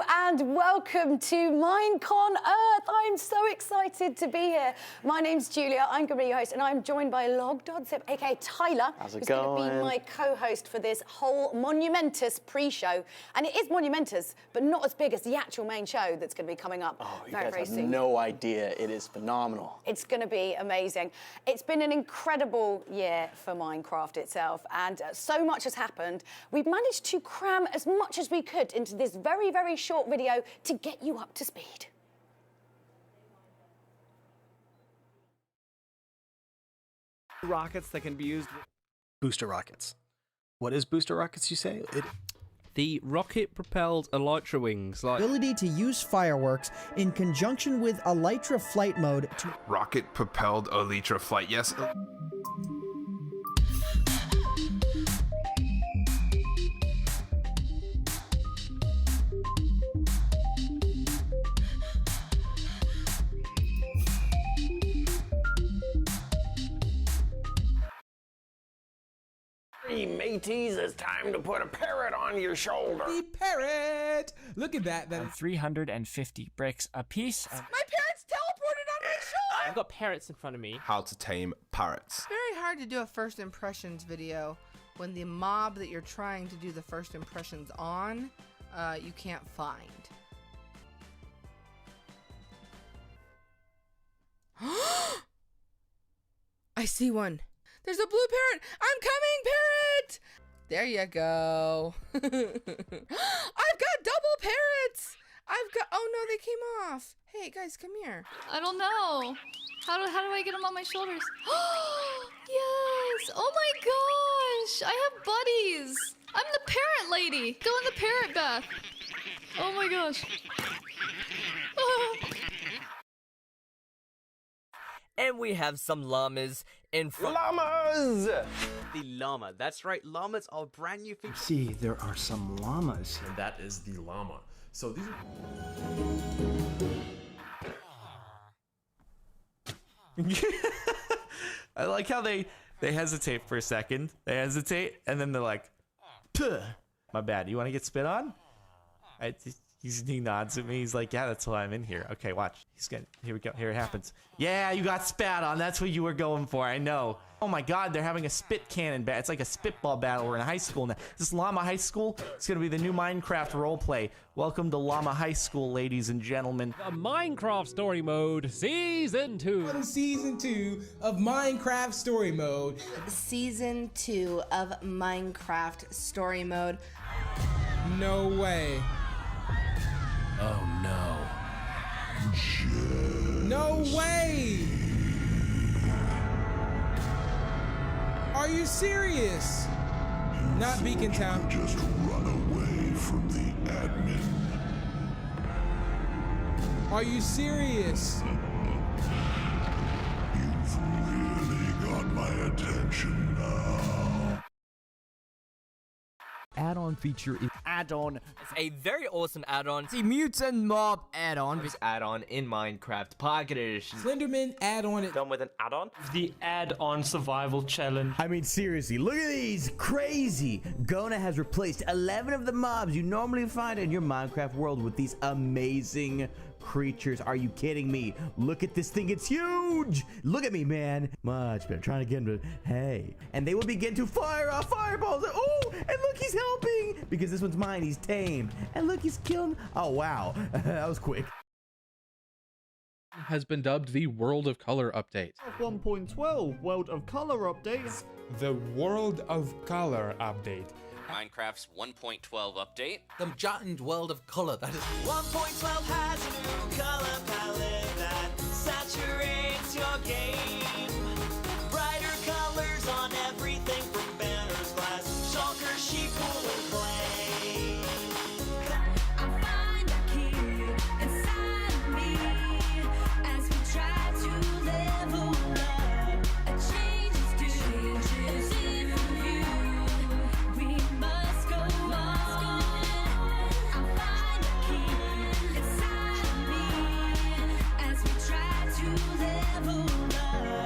and welcome to MINECON Earth. I'm so excited to be here. My name's Julia, I'm going to be your host, and I'm joined by Log.Zip, aka Tyler, who's going to be my co-host for this whole monumentous pre-show. And it is monumentous, but not as big as the actual main show that's going to be coming up very soon. No idea. It is phenomenal. It's going to be amazing. It's been an incredible year for Minecraft itself, and so much has happened. We've managed to cram as much as we could into this very, very short video to get you up to speed. Rockets that can be used. Booster rockets. What is booster rockets, you say? The rocket-propelled elytra wings, ability to use fireworks in conjunction with elytra flight mode to rocket-propelled elytra flight. Yes. Hey mateys, it's time to put a parrot on your shoulder. The parrot! Look at that. That's 350 bricks a piece. My parrot's teleported on my shoulder! I've got parrots in front of me. How to tame parrots. Very hard to do a first impressions video when the mob that you're trying to do the first impressions on, you can't find. I see one. There's a blue parrot. I'm coming, parrot. There you go. I've got double parrots. Oh no, they came off. Hey guys, come here. I don't know. How do I get them on my shoulders? Yes. Oh my gosh. I have buddies. I'm the parrot lady. Go in the parrot bath. Oh my gosh. And we have some llamas in front. Llamas! the llama. That's right, llamas are brand new feature. See, there are some llamas. And that is the llama. So these are... I like how they hesitate for a second. They hesitate, and then they're like, "Puh, my bad. You want to get spit on?" He nods at me. He's like, "Yeah, that's why I'm in here." Okay, watch. Here we go. Here it happens. Yeah, you got spat on. That's what you were going for. I know. Oh my God, they're having a spit cannon battle. It's like a spitball battle. We're in high school now. This Llama High School. It's gonna be the new Minecraft roleplay. Welcome to Llama High School, ladies and gentlemen. The Minecraft Story Mode Season 2. Season 2 of Minecraft Story Mode. Season 2 of Minecraft Story Mode. No way. Oh no. No way! Are you serious? Not Beacon Town. Just run away from the admin. Are you serious? You've really got my attention now. Add-on feature is add-on. It's a very awesome add-on. The Mutant Mob add-on. This add-on in Minecraft Pocket Edition. Slenderman add-on. Done with an add-on? The add-on survival challenge. I mean, seriously, look at these. Crazy. Gona has replaced 11 of the mobs you normally find in your Minecraft world with these amazing creatures. Are you kidding me? Look at this thing. It's huge. Look at me, man. Much better. Trying to get him to, hey. And they will begin to fire off fireballs. Oh, and look, he's helping because this one's mine. He's tamed. And look, he's killing. Oh, wow. That was quick. Has been dubbed the World of Color update. 1.12 World of Color update. The World of Color update. Minecraft's 1.12 update. The giant world of color, that is. 1.12 has a new color palette that saturates your game. Brighter colors on everything from banners, glass, shulker, sheep, wool, and clay. I find a key inside of me as we try to level up. A change is due. Inside of me as we try to level up.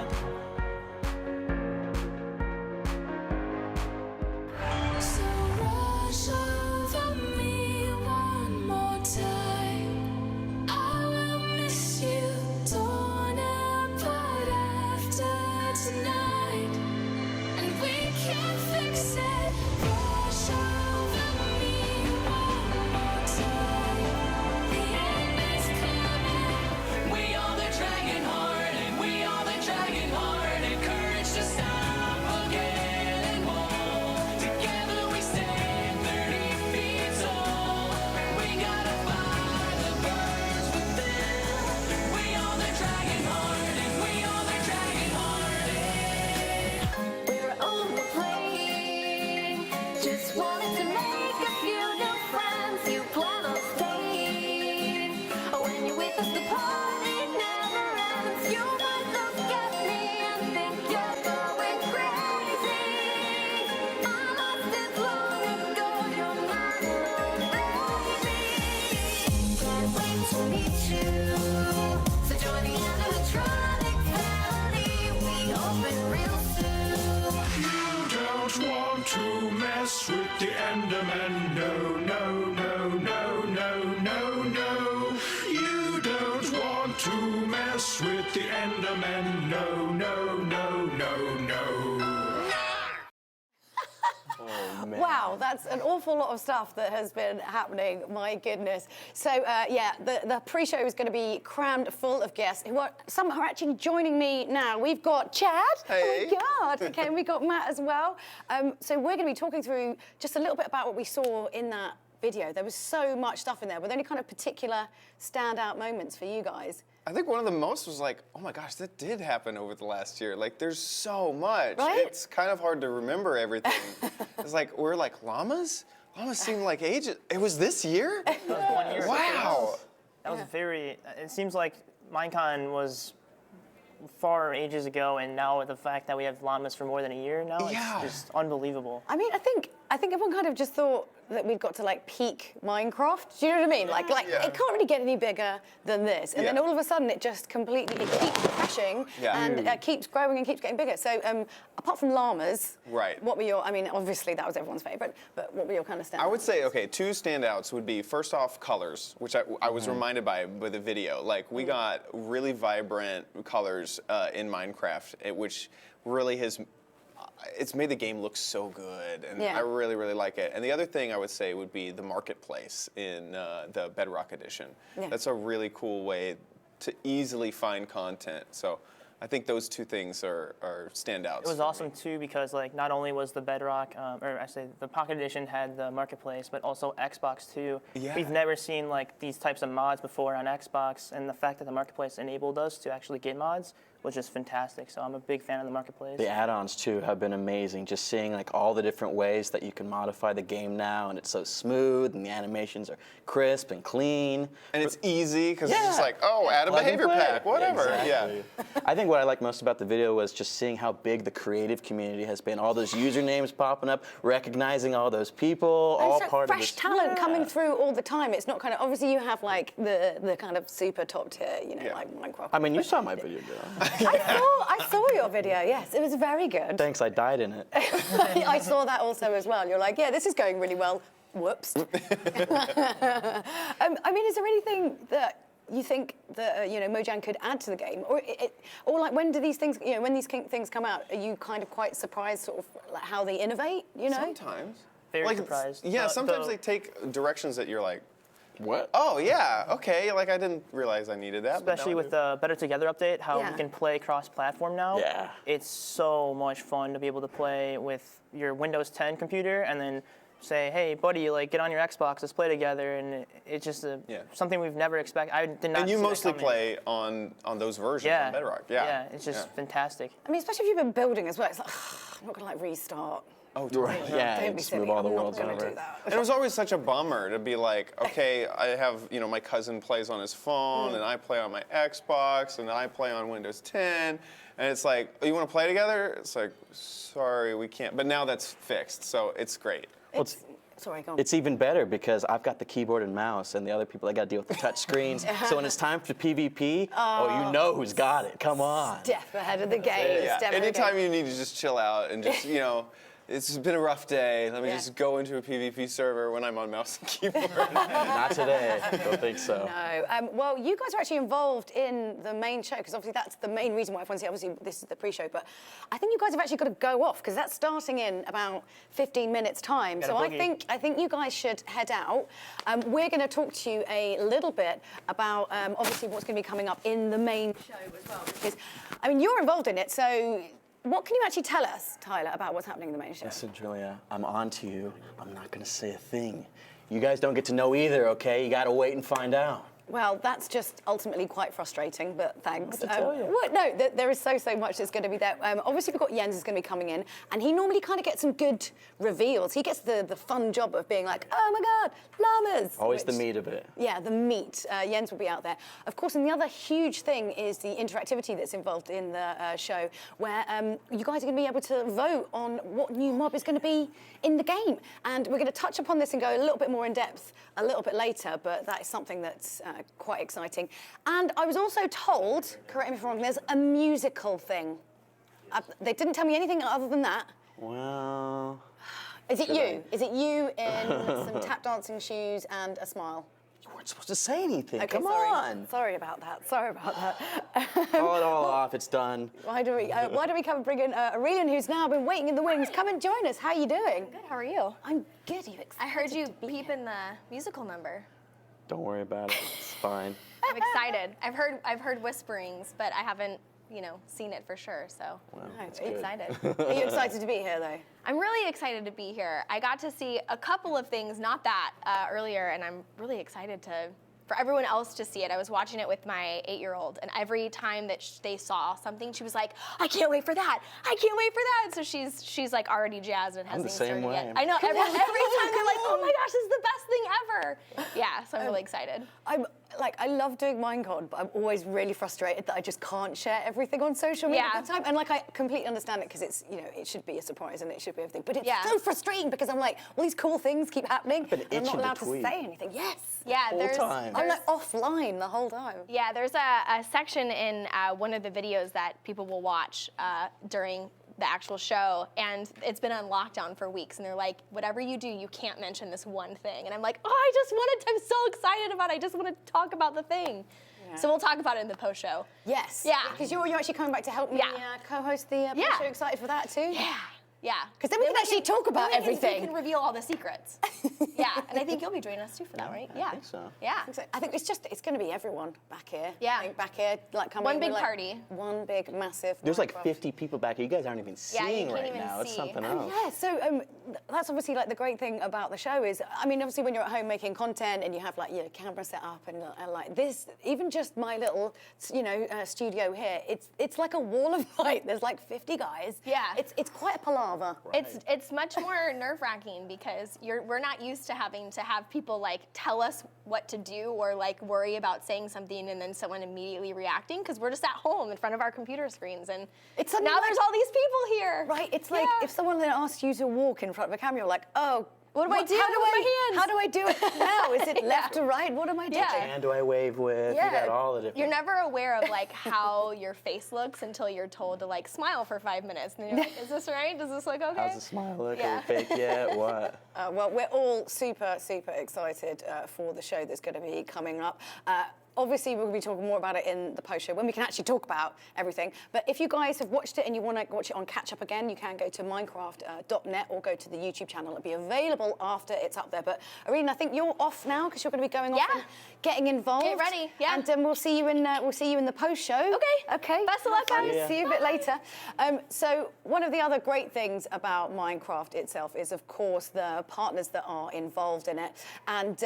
don't want to mess with the Enderman. No, no, no, no, no, no, no. You don't want to mess with the Enderman. No, no, no, no, no. Wow, that's an awful lot of stuff that has been happening. My goodness. So yeah, the pre-show is going to be crammed full of guests. Some are actually joining me now. We've got Chad. Hey. Oh my God. Okay, and we've got Matt as well. So we're going to be talking through just a little bit about what we saw in that video. There was so much stuff in there. Were there any kind of particular standout moments for you guys? I think one of the most was like, oh my gosh, that did happen over the last year. Like, there's so much. Right? It's kind of hard to remember everything. It's like, we're like, llamas? Llamas seem like ages. It was this year? That was 1 year ago. Wow. That was very, it seems like MINECON was far ages ago, and now with the fact that we have llamas for more than a year now, it's just unbelievable. I mean, I think everyone kind of just thought that we'd got to like peak Minecraft. Do you know what I mean? Like it can't really get any bigger than this. And then all of a sudden it just completely, it keeps crashing and keeps growing and keeps getting bigger. So apart from llamas, what were your, I mean, obviously that was everyone's favorite, but what were your kind of standouts? I would say, okay, two standouts would be, first off, colors, which I was reminded by the video. Like, we got really vibrant colors in Minecraft, which really has, it's made the game look so good, and I really, really like it. And the other thing I would say would be the marketplace in the Bedrock Edition. That's a really cool way to easily find content. So I think those two things are standouts. It was awesome too because like not only was the Bedrock, or I say the Pocket Edition had the marketplace, but also Xbox too. Yeah. We've never seen like these types of mods before on Xbox, and the fact that the marketplace enabled us to actually get mods was just fantastic. So I'm a big fan of the marketplace. The add-ons too have been amazing. Just seeing like all the different ways that you can modify the game now, and it's so smooth, and the animations are crisp and clean. And it's easy because it's just like, oh, add a behavior pack, whatever. Exactly. I think what I liked most about the video was just seeing how big the creative community has been. All those usernames popping up, recognizing all those people, all part of this. Fresh talent coming through all the time. It's not kind of, obviously you have like the kind of super top tier, you know, like Minecraft. I mean, you saw my video, girl. I saw your video, yes. It was very good. Thanks, I died in it. I saw that also as well. You're like, yeah, this is going really well. Whoops. I mean, is there anything that you think that you know Mojang could add to the game, or like when do these things, you know, when these things come out, are you kind of quite surprised, sort of like how they innovate? You know, sometimes. Very surprised. Yeah, sometimes they take directions that you're like, what? Oh yeah, okay. Like I didn't realize I needed that. Especially with the Better Together update, how Yeah. we can play cross-platform now. Yeah. It's so much fun to be able to play with your Windows 10 computer and then say, hey, buddy, like get on your Xbox, let's play together, and it's just something we've never expected. I did not. And you see that mostly coming. play on those versions on Bedrock. Yeah, it's just fantastic. I mean, especially if you've been building as well. It's like I'm not gonna like restart. Oh, right. Yeah, Don't be just move silly. all the I'm not worlds gonna over. do that. And it was always such a bummer to be like, okay, I have, you know, my cousin plays on his phone, and I play on my Xbox, and I play on Windows 10, and it's like, oh, you want to play together? It's like, sorry, we can't. But now that's fixed, so it's great. Sorry, go on. It's even better because I've got the keyboard and mouse, and the other people, I got to deal with the touch screens. So when it's time for PvP, you know who's got it. Come on. Step ahead of the game. Yeah. Step ahead of the Anytime game. you need to just chill out and just, you know, it's been a rough day. Let me just go into a PvP server when I'm on mouse and keyboard. Not today. Don't think so. No. Well, you guys are actually involved in the main show because obviously that's the main reason why everyone's here. Obviously, this is the pre-show, but I think you guys have actually got to go off because that's starting in about 15 minutes time. So I think you guys should head out. We're going to talk to you a little bit about obviously what's going to be coming up in the main show as well. Because I mean, you're involved in it, so. What can you actually tell us, Tyler, about what's happening in the main show? Listen, Julia, I'm on to you. I'm not going to say a thing. You guys don't get to know either, okay? You got to wait and find out. Well, that's just ultimately quite frustrating, but thanks. What to tell you? Well, no, there is so much that's going to be there. Obviously, we've got Jens is going to be coming in, and he normally kind of gets some good reveals. He gets the fun job of being like, oh my God, llamas! Always the meat of it. Yeah, the meat. Jens will be out there. Of course, and the other huge thing is the interactivity that's involved in the show, where you guys are going to be able to vote on what new mob is going to be in the game. And we're going to touch upon this and go a little bit more in depth a little bit later, but that is something that's quite exciting. And I was also told, correct me if I'm wrong, there's a musical thing. They didn't tell me anything other than that. Well, Is it you? Is it you in some tap dancing shoes and a smile? You weren't supposed to say anything. Okay, Come sorry. on. Sorry about that. Sorry about that. Call it all off. It's done. Why do we come and bring in Aurelian, who's now been waiting in the wings? Come and join us. How are you doing? Good. How are you? I'm good. Are you excited? I heard you peeping the musical number. Don't worry about it. It's fine. I'm excited. I've heard whisperings, but I haven't, seen it for sure. So I'm excited. Are you excited to be here, though? I'm really excited to be here. I got to see a couple of things, not that earlier, and I'm really excited for everyone else to see it. I was watching it with my 8-year-old, and every time that they saw something, she was like, "I can't wait for that! I can't wait for that!" So she's like already jazzed and hasn't started yet. I know. Every time they're like, "Oh my gosh, this is the best thing ever!" Yeah, so I'm really excited. I love doing MINECON, but I'm always really frustrated that I just can't share everything on social media all the time. And I completely understand it because it's, it should be a surprise and it should be everything. But it's so frustrating because I'm like, all these cool things keep happening, and I'm not allowed to say anything. Yes. Yeah, I'm like offline the whole time. Yeah, there's a section in one of the videos that people will watch during the actual show, and it's been on lockdown for weeks, and they're like, whatever you do, you can't mention this one thing. And I'm like, I'm so excited about it. I just want to talk about the thing. Yeah. So we'll talk about it in the post-show. Yes. Yeah. Because you're actually coming back to help me co-host the post-show. Excited for that too? Yeah. Yeah. Because then we can actually talk about everything. We can reveal all the secrets. Yeah, and I think you'll be joining us too for that, right? I think so. Yeah. I think it's going to be everyone back here. Yeah. I think back here, coming one big party. One big, massive. There's like 50 people back here. You guys aren't even seeing right now. It's something else. Yeah, so that's obviously the great thing about the show is, obviously when you're at home making content and you have your camera set up and like this, even just my little, studio here, it's like a wall of light. There's like 50 guys. Yeah. It's quite a palaver. Right. It's much more nerve-wracking because we're not used to having to have people tell us what to do or worry about saying something and then someone immediately reacting because we're just at home in front of our computer screens and now there's all these people here. Right. It's like if someone then asks you to walk in front of a camera, you're like, oh. What do I do with my hands? How do I do it now? Is it left to right? What am I doing? Which hand do I wave with? You got all the different. You're never aware of how your face looks until you're told to smile for 5 minutes. And you're like, is this right? Does this look okay? How's the smile look? Are we fake yet? What? Well, we're all super, super excited for the show that's going to be coming up. Obviously, we'll be talking more about it in the post-show when we can actually talk about everything. But if you guys have watched it and you want to watch it on catch-up again, you can go to minecraft.net or go to the YouTube channel. It'll be available after it's up there. But Aurelian, I think you're off now because you're going to be going off and getting involved. Get ready, And we'll see you in the post-show. Okay. Best of luck, guys. See you a bit later. So one of the other great things about Minecraft itself is, of course, the partners that are involved in it. And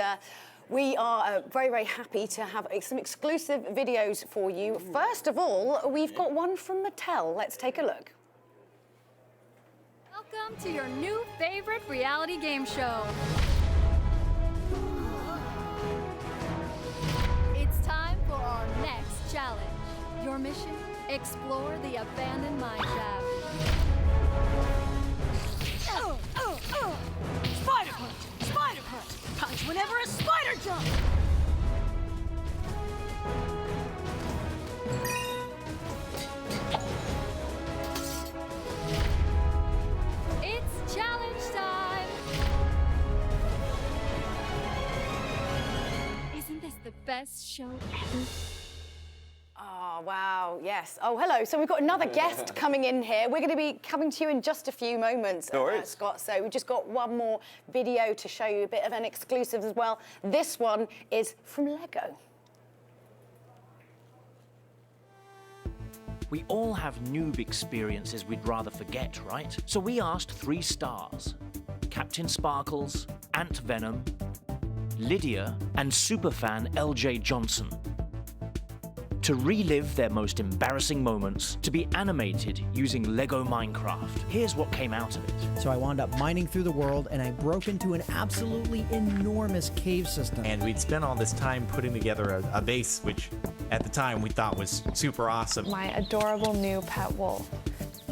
we are very, very happy to have some exclusive videos for you. First of all, we've got one from Mattel. Let's take a look. Welcome to your new favorite reality game show. It's time for our next challenge. Your mission? Explore the abandoned mine shaft. Spider punch! Spider punch! Punch whenever a spider jumps! It's challenge time! Isn't this the best show ever? Oh, wow, yes. Oh, hello. So we've got another guest coming in here. We're going to be coming to you in just a few moments, Scott. So we've just got one more video to show you, a bit of an exclusive as well. This one is from Lego. We all have noob experiences we'd rather forget, right? So we asked 3 stars. Captain Sparkles, Ant Venom, Lydia, and superfan LJ Johnson to relive their most embarrassing moments, to be animated using Lego Minecraft. Here's what came out of it. So I wound up mining through the world, and I broke into an absolutely enormous cave system. And we'd spent all this time putting together a base, which at the time we thought was super awesome. My adorable new pet wolf.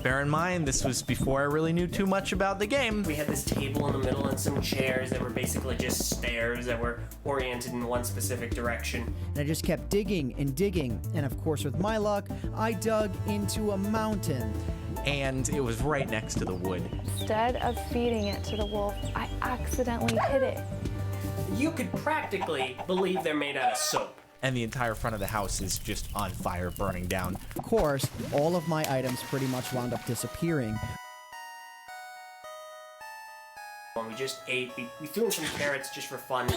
Bear in mind, this was before I really knew too much about the game. We had this table in the middle and some chairs that were basically just stairs that were oriented in one specific direction. And I just kept digging and digging. And of course, with my luck, I dug into a mountain. and it was right next to the wood. Instead of feeding it to the wolf, I accidentally hit it. You could practically believe they're made out of soap. And the entire front of the house is just on fire, burning down. Of course, all of my items pretty much wound up disappearing. We just ate, we threw in some carrots just for fun,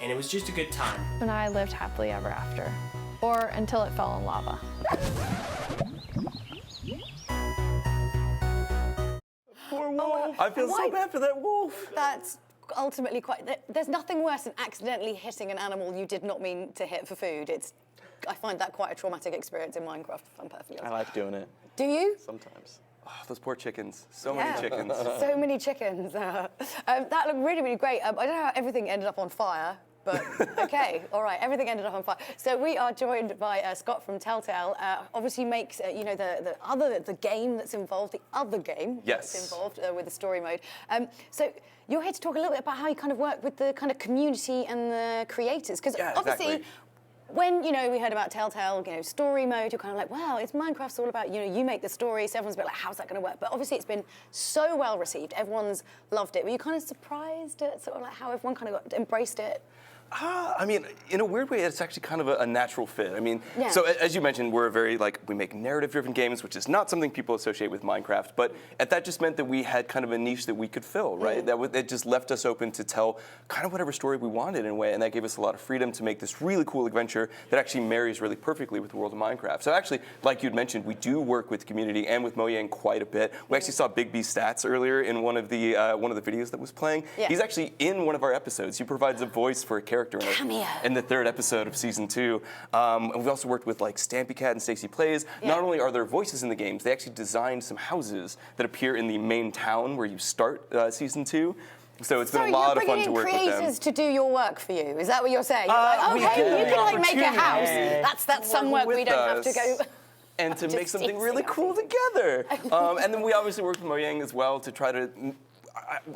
and it was just a good time. And I lived happily ever after. Or until it fell in lava. Poor wolf. I feel so bad for that wolf. That's ultimately there's nothing worse than accidentally hitting an animal you did not mean to hit for food. I find that quite a traumatic experience in Minecraft, if I'm perfectly honest. I like doing it. Do you? Sometimes. Oh, those poor chickens. So many chickens. So many chickens. That looked really, really great. I don't know how everything ended up on fire, but okay, all right, everything ended up on fire. So we are joined by Scott from Telltale. Obviously makes, the game that's involved, the other game that's involved with the story mode. So you're here to talk a little bit about how you kind of work with the kind of community and the creators, because obviously, when, we heard about Telltale, story mode, you're kind of like, well, it's Minecraft's all about, you make the story, so everyone's a bit like, how's that going to work? But obviously it's been so well received. Everyone's loved it. Were you kind of surprised at sort of like how everyone kind of embraced it? I mean, in a weird way, it's actually kind of a natural fit. I mean, so as you mentioned, we're very, we make narrative-driven games, which is not something people associate with Minecraft, but that just meant that we had kind of a niche that we could fill, right? That just left us open to tell kind of whatever story we wanted in a way, and that gave us a lot of freedom to make this really cool adventure that actually marries really perfectly with the world of Minecraft. So actually, like you'd mentioned, we do work with the community and with Mojang quite a bit. We actually saw Big B's stats earlier in one of the videos that was playing. He's actually in one of our episodes. He provides a voice for a character in the third episode of season 2. And we've also worked with Stampy Cat and Stacy Plays. Not only are there voices in the games, they actually designed some houses that appear in the main town where you start season 2. So it's been a lot of fun to work with them. You're bringing in creators to do your work for you. Is that what you're saying? You're like, okay, you can make a house. That's some work we don't have to go. And to make something really cool together. And then we obviously worked with Mojang as well to try to.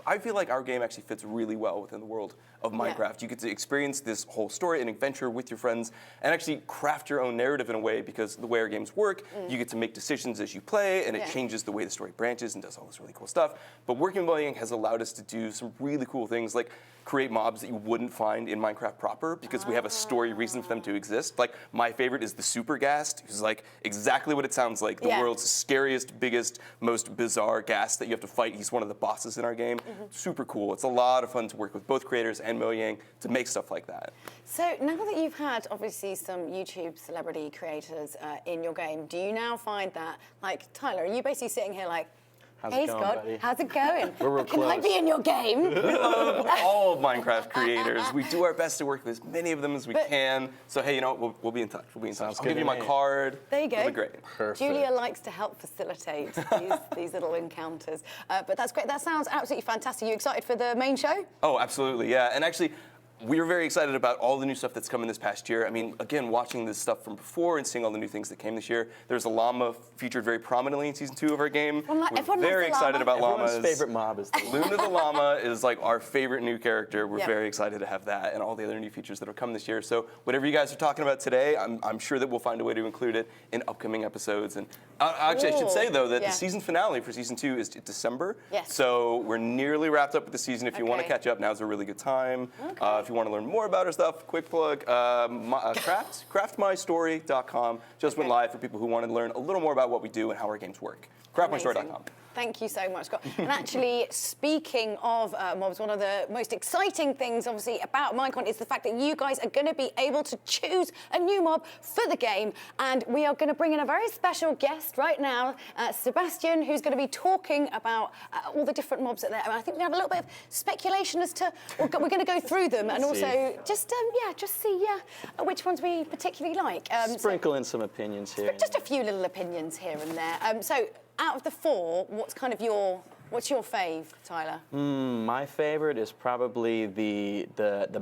I feel like our game actually fits really well within the world of Minecraft. You get to experience this whole story and adventure with your friends and actually craft your own narrative in a way, because the way our games work, you get to make decisions as you play, and it changes the way the story branches and does all this really cool stuff. But working with Mojang has allowed us to do some really cool things, like create mobs that you wouldn't find in Minecraft proper, because we have a story reason for them to exist. Like, my favorite is the Super Ghast, who's exactly what it sounds like. The world's scariest, biggest, most bizarre ghast that you have to fight. He's one of the bosses in our game. Super cool. It's a lot of fun to work with both creators and Mojang to make stuff like that. So now that you've had, obviously, some YouTube celebrity creators in your game, do you now find that, Tyler, are you basically sitting here hey, Scott, how's it going? We're real Can I be in your game? We love all of Minecraft creators. We do our best to work with as many of them as we can. So, hey, we'll be in touch. We'll be in touch. I'll give you my card. There you go. It'll be great. Perfect. Julia likes to help facilitate these little encounters. But that's great. That sounds absolutely fantastic. Are you excited for the main show? Oh, absolutely, yeah. And actually, we are very excited about all the new stuff that's coming this past year. I mean, again, watching this stuff from before and seeing all the new things that came this year. There's a llama featured very prominently in season 2 of our game. We're very excited about llamas. Everyone's favorite mob is the Luna the llama is our favorite new character. We're very excited to have that and all the other new features that will come this year. So whatever you guys are talking about today, I'm sure that we'll find a way to include it in upcoming episodes. And actually, I should say, though, that the season finale for season 2 is December. Yes. So we're nearly wrapped up with the season. If you want to catch up, now's a really good time. If you want to learn more about our stuff, quick plug, craftmystory.com just went live for people who want to learn a little more about what we do and how our games work. Craftmystory.com. Thank you so much, Scott. And actually, speaking of mobs, one of the most exciting things, obviously, about MINECON is the fact that you guys are going to be able to choose a new mob for the game. And we are going to bring in a very special guest right now, Sebastian, who's going to be talking about all the different mobs that are there. And I think we have a little bit of speculation as to, we're going to go through them and also just see which ones we particularly like. Sprinkle in some opinions here. Just a few little opinions here and there. So, out of the 4, what's your fave, Tyler? My favorite is probably the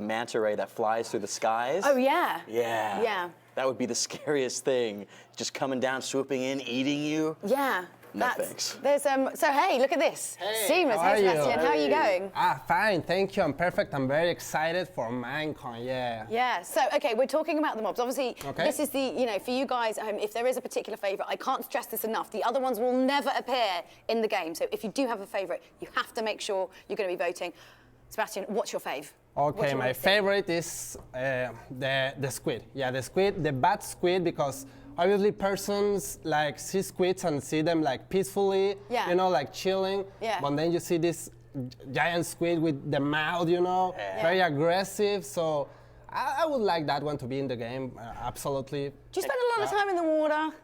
manta ray that flies through the skies. Oh yeah. Yeah. Yeah. That would be the scariest thing, just coming down, swooping in, eating you. Yeah. No thanks. There's so hey, look at this. Seamless. How are Hey, you? Sebastian, how are you going? Fine, thank you. I'm perfect. I'm very excited for MINECON, yeah. Yeah, so okay, we're talking about the mobs. Obviously, Okay. this is the, for you guys, if there is a particular favourite, I can't stress this enough, the other ones will never appear in the game. So if you do have a favourite, you have to make sure you're going to be voting. Sebastian, what's your fave? Okay, my favorite is the squid. Yeah, the squid, the bad squid, because obviously persons like see squids and see them like peacefully, like chilling. Yeah. But then you see this giant squid with the mouth, very aggressive. So I would like that one to be in the game, absolutely. Do you spend a lot of time in the water?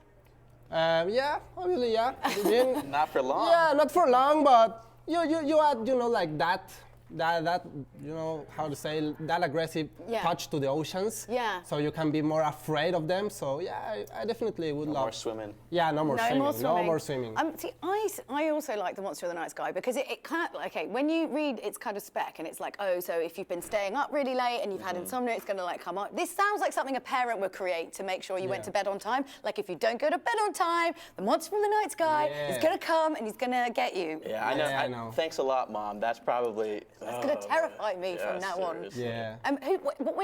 Yeah, obviously, yeah. Not for long. Yeah, not for long, but you add, like that, how to say, that aggressive touch to the oceans. Yeah. So you can be more afraid of them. So yeah, I definitely would love. No more swimming. Yeah, no more swimming. No more swimming. See, I also like the Monster of the Night Sky because it kind of, okay, when you read its kind of spec and it's like, oh, so if you've been staying up really late and you've had insomnia, it's going to like come up. This sounds like something a parent would create to make sure you went to bed on time. Like if you don't go to bed on time, the Monster from the Night Sky is going to come and he's going to get you. Yeah, I know. Thanks a lot, Mom. That's probably. That's going to terrify me from now on. Yeah.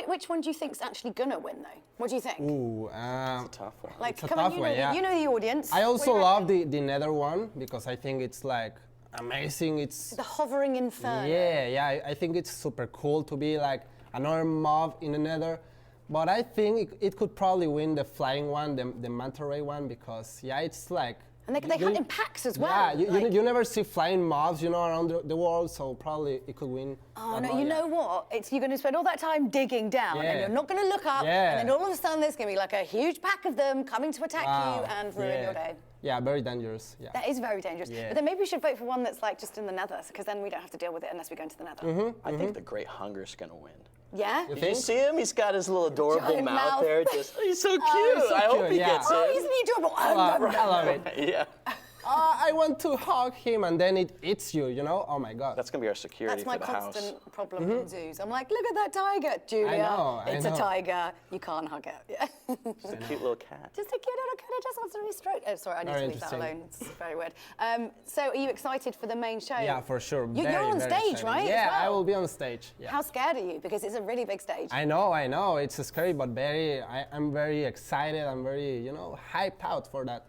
Which one do you think's actually going to win, though? What do you think? Ooh, it's a tough one. Like, it's a come tough on, one, you know the audience. I also love the Nether one because I think it's like amazing. It's the hovering inferno. Yeah. I think it's super cool to be like another mob in the Nether. But I think it could probably win the flying one, the manta ray one, because it's like. And they hunt in packs as well. Yeah, you never see flying mobs, around the world, so probably it could win. Oh no, you know what? You're going to spend all that time digging down, and you're not going to look up, and then all of a sudden there's going to be like a huge pack of them coming to attack you and ruin your day. Yeah, very dangerous. Yeah. That is very dangerous. Yeah. But then maybe we should vote for one that's like just in the Nether, because then we don't have to deal with it unless we go into the Nether. I think the Great Hunger's gonna win. Yeah? Did you see him? He's got his little adorable Giant mouth there. He's so cute. Oh, I hope he gets it. Oh, isn't he adorable? I love it. Yeah. I want to hug him and then it eats you, Oh my God. That's going to be our security for the house. That's my constant problem in zoos. I'm like, look at that tiger, Julia. I know. It's a tiger. You can't hug it. Yeah. Just a cute little cat. Just a cute little cat. It just wants to be straight. Oh, sorry, I need to leave that alone. It's very weird. So are you excited for the main show? Yeah, for sure. You're on stage, excited. right? Yeah, well? I will be on stage. Yeah. How scared are you? Because it's a really big stage. I know. It's scary, but I'm very excited. I'm very, hyped out for that.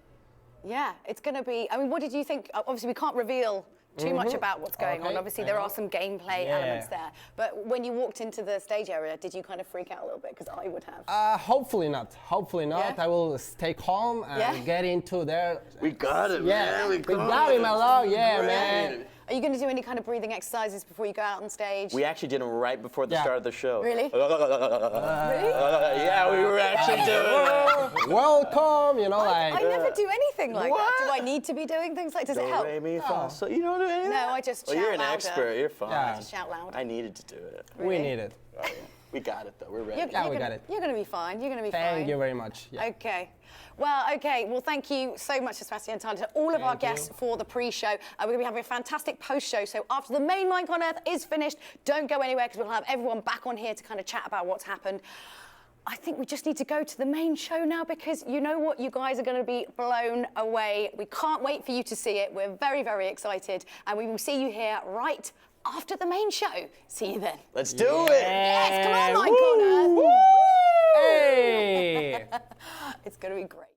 Yeah, it's going to be, what did you think? Obviously, we can't reveal too much about what's going on. Obviously, there are some gameplay elements there. But when you walked into the stage area, did you kind of freak out a little bit? Because I would have. Hopefully not. Yeah? I will stay calm and get into there. We got it, man. We got him along. Yeah, man. Are you going to do any kind of breathing exercises before you go out on stage? We actually did them right before the start of the show. Really? Really? Yeah, we were actually doing it. Welcome, I never do anything like that. Do I need to be doing things like? Does it help? So you don't do anything? No, I just shout you're an louder. expert. You're fine. I just shout louder. I needed to do it. We need it. Oh, yeah. We got it though. We're ready. We got it. You're going to be fine. You're going to be fine. Thank you very much. Yeah. Okay. Well, thank you so much, Sebastian, and to all of our guests for the pre-show. We're going to be having a fantastic post-show. So after the main MINECON Earth is finished, don't go anywhere because we'll have everyone back on here to kind of chat about what's happened. I think we just need to go to the main show now because you know what? You guys are going to be blown away. We can't wait for you to see it. We're very, very excited. And we will see you here right after the main show. See you then. Let's do it. Yes, come on, MINECON Earth. Hey! It's going to be great.